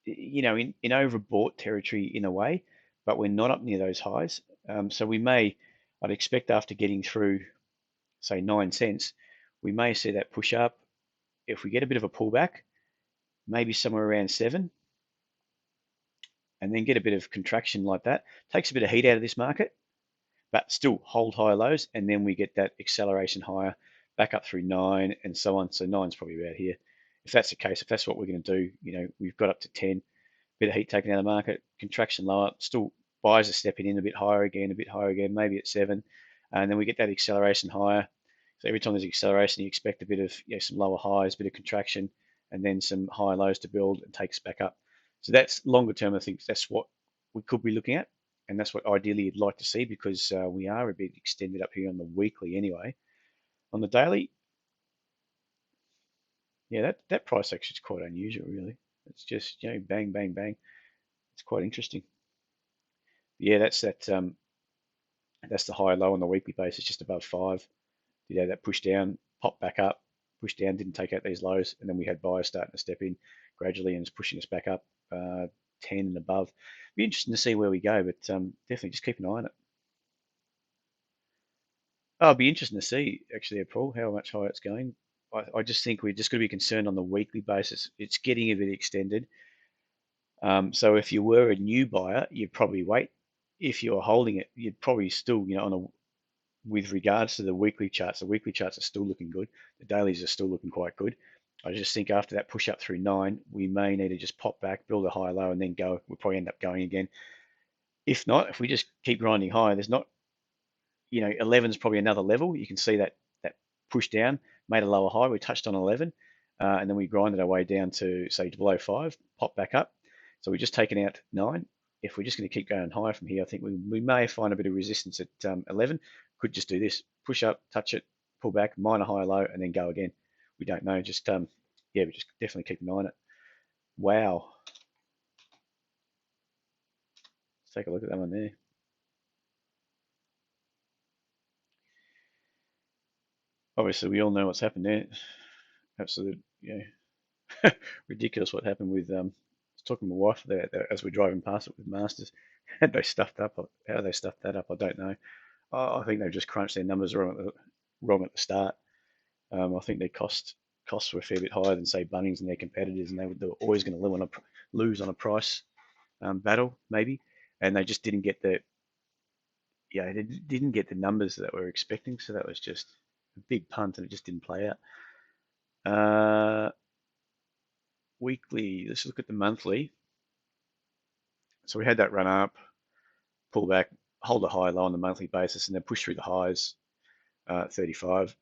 in overbought territory in a way, but we're not up near those highs. So I'd expect after getting through, say, 9 cents, we may see that push up. If we get a bit of a pullback, maybe somewhere around 7, and then get a bit of contraction like that, takes a bit of heat out of this market, but still hold higher lows, and then we get that acceleration higher, back up through 9 and so on. So 9's probably about here. If that's the case, if that's what we're going to do, we've got up to 10, bit of heat taken out of the market, contraction lower, still buyers are stepping in a bit higher again, maybe at 7, and then we get that acceleration higher. So every time there's acceleration, you expect a bit of some lower highs, a bit of contraction, and then some higher lows to build and take us back up. So that's longer term. I think that's what we could be looking at, and that's what ideally you'd like to see, because we are a bit extended up here on the weekly anyway. On the daily, yeah, that price action is quite unusual, really. It's just bang, bang, bang. It's quite interesting. Yeah, that's the high low on the weekly basis, just above 5. That push down, popped back up, pushed down, didn't take out these lows, and then we had buyers starting to step in gradually and it's pushing us back up 10 and above. Be interesting to see where we go, but definitely just keep an eye on it. Oh, it'll be interesting to see actually, Paul, how much higher it's going. I just think we're just going to be concerned on the weekly basis. It's getting a bit extended. So if you were a new buyer, you'd probably wait. If you're holding it, you'd probably still, on a with regards to the weekly charts are still looking good. The dailies are still looking quite good. I just think after that push up through 9, we may need to just pop back, build a high low, and then go. We'll probably end up going again. If not, if we just keep grinding higher, there's not, 11 is probably another level. You can see that push down, made a lower high. We touched on 11, and then we grinded our way down to say below 5, pop back up. So we're just taking out 9. If we're just going to keep going higher from here, I think we may find a bit of resistance at 11. Could just do this, push up, touch it, pull back, mine a high low, and then go again. We don't know. Just yeah, we just definitely keep an eye on it. Wow, let's take a look at that one there. Obviously, we all know what's happened there. Absolute, ridiculous what happened with. I was talking to my wife there as we're driving past it with Masters. Had they stuffed up? How they stuffed that up? I don't know. I think they've just crunched their numbers wrong at the start. I think their costs were a fair bit higher than say Bunnings and their competitors, and they were always going to lose on a price battle maybe, and they just didn't get they didn't get the numbers that we were expecting. So that was just a big punt, and it just didn't play out. Weekly, let's look at the monthly. So we had that run up, pull back, hold a high low on the monthly basis, and then push through the highs, 35.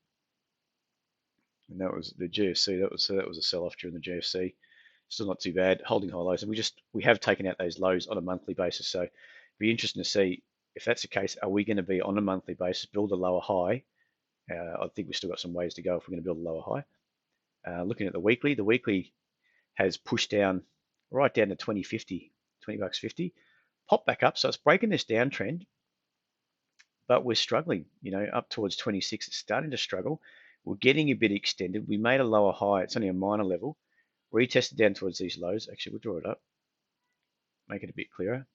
And that was the GFC. That was a sell off during the GFC. Still not too bad, holding high lows, and we have taken out those lows on a monthly basis. So it'd be interesting to see if that's the case. Are we going to be on a monthly basis, build a lower high? I think we've still got some ways to go if we're going to build a lower high. Looking at the weekly has pushed down right down to 20.50, 20 bucks 50, pop back up. So it's breaking this downtrend, but we're struggling, up towards 26. It's starting to struggle. We're getting a bit extended. We made a lower high. It's only a minor level. Retested down towards these lows. Actually, we'll draw it up, make it a bit clearer.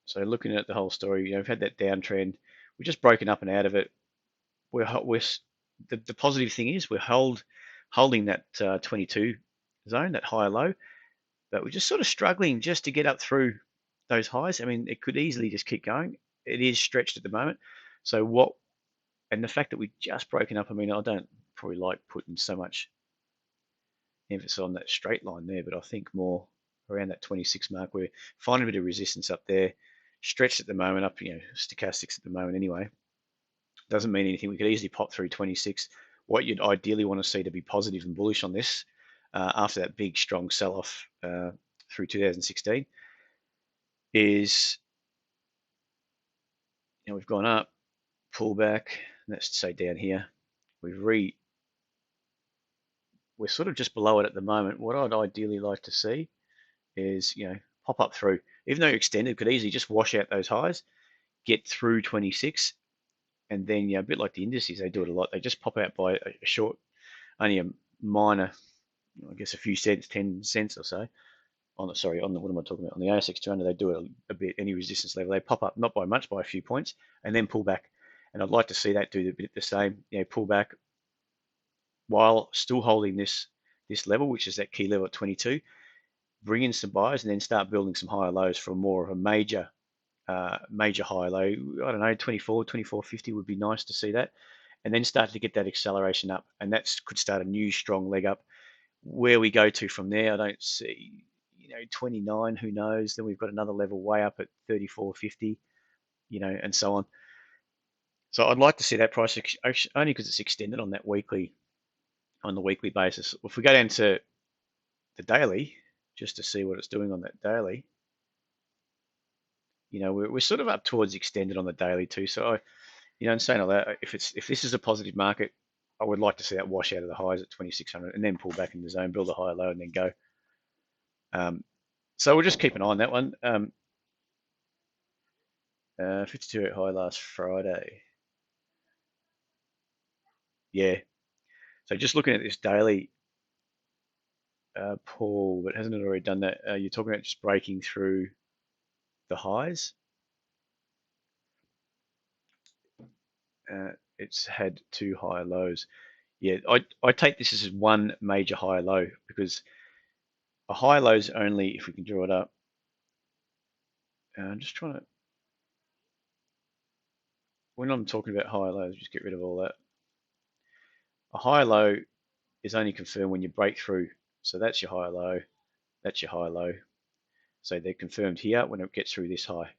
So looking at the whole story, we've had that downtrend. We're just broken up and out of it. The positive thing is we're holding that 22 zone, that higher low, but we're just sort of struggling just to get up through those highs. I mean, it could easily just keep going. It is stretched at the moment. So and the fact that we just broken up, I mean, I don't probably like putting so much emphasis on that straight line there, but I think more around that 26 mark. We're finding a bit of resistance up there, stretched at the moment, up, stochastics at the moment anyway. Doesn't mean anything. We could easily pop through 26. What you'd ideally want to see to be positive and bullish on this after that big, strong sell-off through 2016 is, we've gone up, pull back, let's say down here. We're sort of just below it at the moment. What I'd ideally like to see is, pop up through. Even though extended, could easily just wash out those highs, get through 26, and then, a bit like the indices, they do it a lot. They just pop out by a short, only a minor, I guess a few cents, 10 cents or so. What am I talking about? On the ASX200, they do it a bit, any resistance level. They pop up, not by much, by a few points, and then pull back. And I'd like to see that do a bit the same, pull back while still holding this level, which is that key level at 22, bring in some buyers and then start building some higher lows for more of a major high low. I don't know, 24.50 would be nice to see that. And then start to get that acceleration up. And that could start a new strong leg up. Where we go to from there, I don't see, 29, who knows? Then we've got another level way up at 34.50, and so on. So I'd like to see that price only because it's extended on the weekly basis. If we go down to the daily, just to see what it's doing on that daily, we're sort of up towards extended on the daily too. So in saying all that, if this is a positive market, I would like to see that wash out of the highs at 2600 and then pull back in the zone, build a higher low, and then go. So we'll just keep an eye on that one. 52 high last Friday. Yeah. So just looking at this daily, Paul, but hasn't it already done that? You're talking about just breaking through the highs. It's had two higher lows. Yeah, I take this as one major high low, because a high low is only, if we can draw it up. I'm just trying to, when I'm talking about high lows, just get rid of all that. A high low is only confirmed when you break through. So that's your high low, that's your high low. So they're confirmed here when it gets through this high.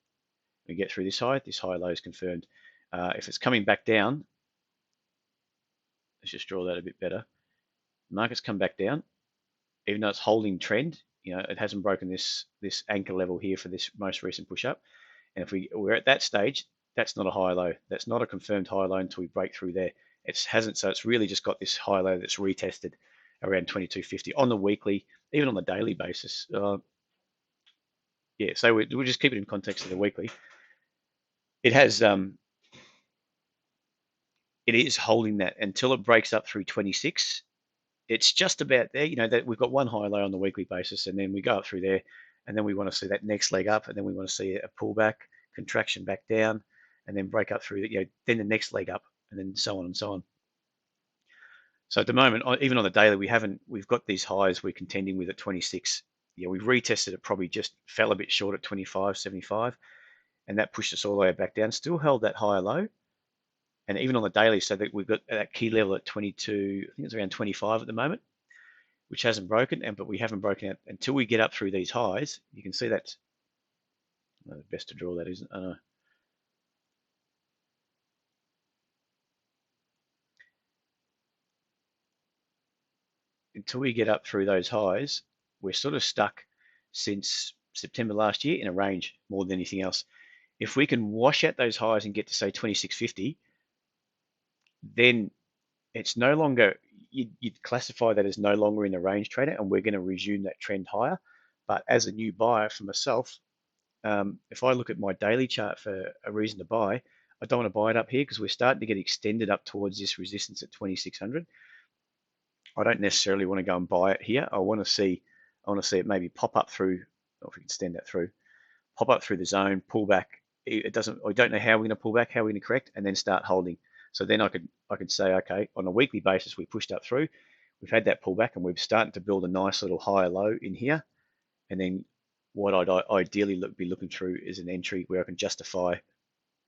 When you get through this high low is confirmed. If it's coming back down, let's just draw that a bit better. The market's come back down, even though it's holding trend. It hasn't broken this anchor level here for this most recent push up. And if we're at that stage, that's not a high low. That's not a confirmed high low until we break through there. It hasn't, so it's really just got this high low that's retested around 2250 on the weekly, even on the daily basis. Yeah, so we'll just keep it in context of the weekly. It has, it is holding that until it breaks up through 26. It's just about there. That we've got one high low on the weekly basis, and then we go up through there, and then we want to see that next leg up, and then we want to see a pullback, contraction back down, and then break up through then the next leg up, and then so on and so on. So at the moment, even on the daily, we've got these highs we're contending with at 26. We've retested it, probably just fell a bit short at 25.75, and that pushed us all the way back down. Still held that higher low, and even on the daily, so that we've got that key level at 22. I think it's around 25 at the moment, which hasn't broken, but we haven't broken out until we get up through these highs. You can see that's best to draw that, isn't it? Until we get up through those highs, we're sort of stuck since September last year in a range more than anything else. If we can wash out those highs and get to say 2650, then it's no longer, you'd classify that as no longer in the range trader, and we're going to resume that trend higher. But as a new buyer for myself, if I look at my daily chart for a reason to buy, I don't want to buy it up here because we're starting to get extended up towards this resistance at 2600. I don't necessarily want to go and buy it here. I want to see it maybe pop up through, or if we can extend that through, pop up through the zone, pull back. I don't know how we're going to pull back, how we're going to correct, and then start holding. So then I could say, okay, on a weekly basis, we pushed up through, we've had that pullback, and we're starting to build a nice little higher low in here. And then what I'd ideally be looking through is an entry where I can justify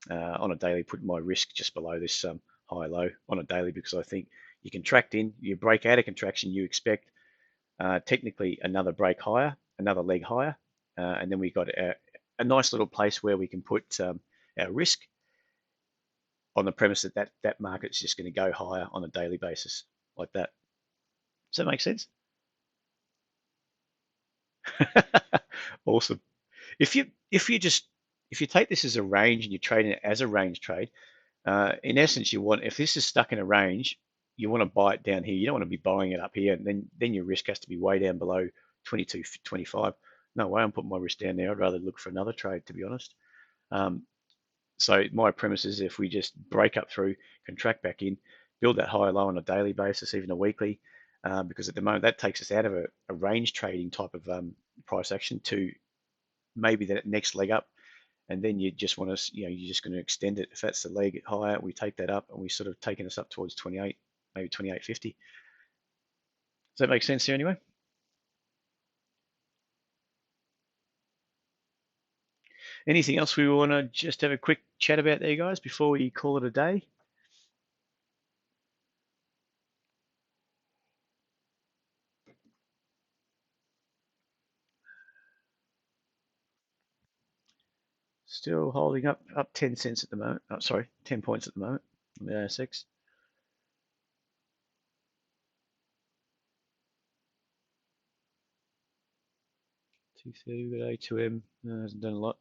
on a daily, put my risk just below this high low on a daily, because I think you contract in, you break out of contraction, you expect technically another break higher, another leg higher, and then we got a nice little place where we can put our risk on the premise that market's just going to go higher on a daily basis like that. Does that make sense? Awesome. If you take this as a range and you're trading it as a range trade, in essence, if this is stuck in a range, you want to buy it down here. You don't want to be buying it up here, and then your risk has to be way down below 22.25. No way I'm putting my risk down there. I'd rather look for another trade, to be honest. So my premise is if we just break up through, contract back in, build that higher low on a daily basis, even a weekly, because at the moment that takes us out of a range trading type of price action to maybe that next leg up, and then you just want to, you're just going to extend it. If that's the leg higher, we take that up, and we sort of taking us up towards 28, maybe 28.50. Does that make sense here anyway? Anything else we want to just have a quick chat about there, guys, before we call it a day? Still holding up 10 cents at the moment. Oh, sorry, 10 points at the moment on the ASX. T30, we've got A2M, hasn't done a lot.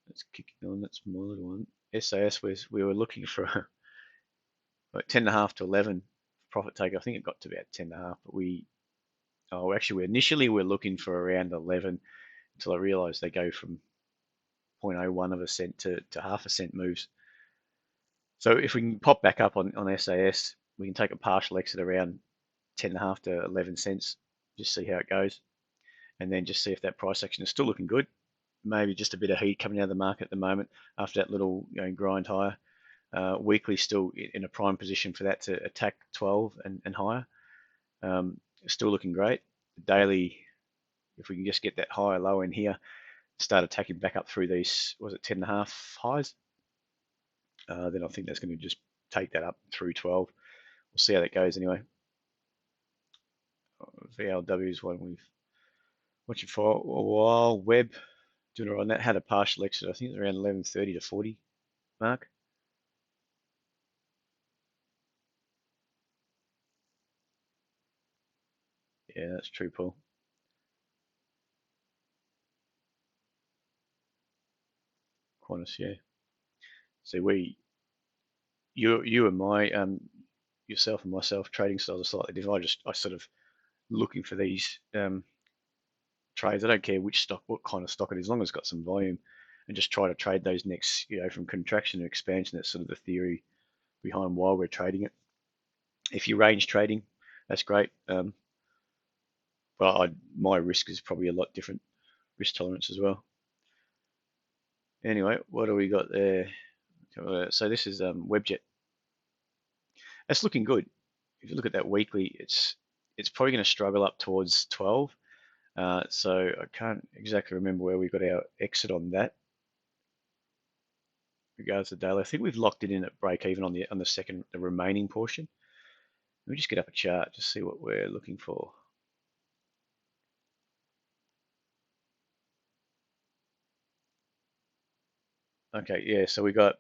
It's kicking on, that's my little one. SAS, we were looking for like 10.5 to 11 profit take. I think it got to about 10.5, but we initially were looking for around 11 until I realized they go from 0.01 of a cent to half a cent moves. So if we can pop back up on SAS, we can take a partial exit around 10.5 to 11 cents. Just see how it goes, and then just see if that price action is still looking good. Maybe just a bit of heat coming out of the market at the moment after that little grind higher. Weekly still in a prime position for that to attack 12 and higher. Still looking great. Daily, if we can just get that higher low in here, start attacking back up through these, was it 10.5 highs? Then I think that's going to just take that up through 12. We'll see how that goes anyway. VLW is one we've watching for a while. Web doing all right on that. Had a partial exit. I think it's around 11.30 to 40 mark. Yeah, that's true, Paul. Qantas, yeah. So you and my yourself and myself trading styles are slightly different. I sort of looking for these trades. I don't care which stock, what kind of stock it is, as long as it's got some volume, and just try to trade those next, from contraction to expansion. That's sort of the theory behind why we're trading it. If you're range trading, that's great. But my risk is probably a lot different, risk tolerance as well. Anyway, what do we got there? So this is Webjet. That's looking good. If you look at that weekly, it's probably going to struggle up towards 12. So I can't exactly remember where we got our exit on that. Regards to daily, I think we've locked it in at break even on the remaining portion. Let me just get up a chart to see what we're looking for. Okay, yeah, so we got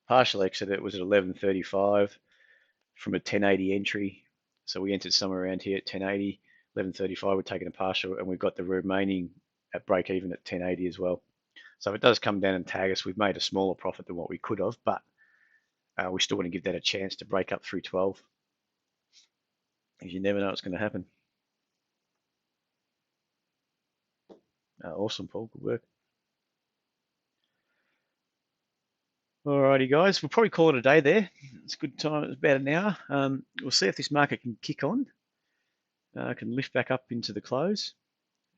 partial exit. It was at 11.35 from a 1080 entry. So we entered somewhere around here at 1080, 11.35. We're taking a partial, and we've got the remaining at break even at 1080 as well. So if it does come down and tag us, we've made a smaller profit than what we could have, but we still want to give that a chance to break up through 12, because you never know what's going to happen. Awesome, Paul. Good work. Alrighty, guys. We'll probably call it a day there. It's a good time. It's about an hour. We'll see if this market can kick on. Can lift back up into the close.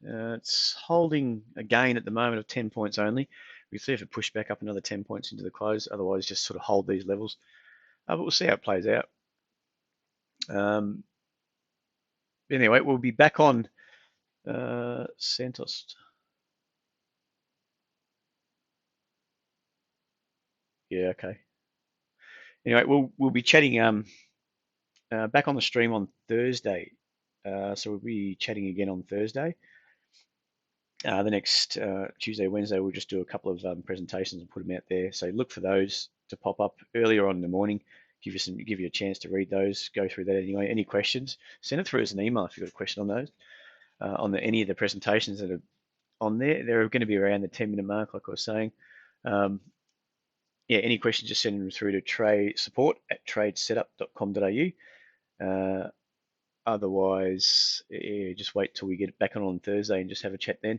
It's holding a gain at the moment of 10 points only. We see if it pushed back up another 10 points into the close. Otherwise, just sort of hold these levels. But we'll see how it plays out. Anyway, we'll be back on Santos. Yeah, okay. Anyway, we'll be chatting back on the stream on Thursday. So we'll be chatting again on Thursday. The next Tuesday, Wednesday, we'll just do a couple of presentations and put them out there. So look for those to pop up earlier on in the morning. Give you a chance to read those, go through that anyway. Any questions, send it through as an email if you've got a question on those. Any of the presentations that are on there, they're going to be around the 10-minute mark, like I was saying. Yeah, any questions, just send them through to support@tradesetup.com.au. Otherwise, yeah, just wait till we get back on Thursday and just have a chat then.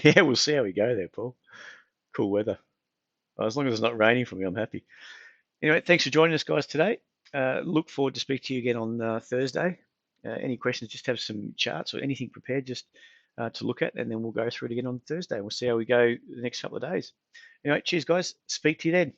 Yeah, we'll see how we go there, Paul. Cool weather. Well, as long as it's not raining for me, I'm happy. Anyway, thanks for joining us, guys, today. Look forward to speak to you again on Thursday. Any questions, just have some charts or anything prepared just to look at, and then we'll go through it again on Thursday. We'll see how we go the next couple of days. Anyway, cheers, guys. Speak to you then.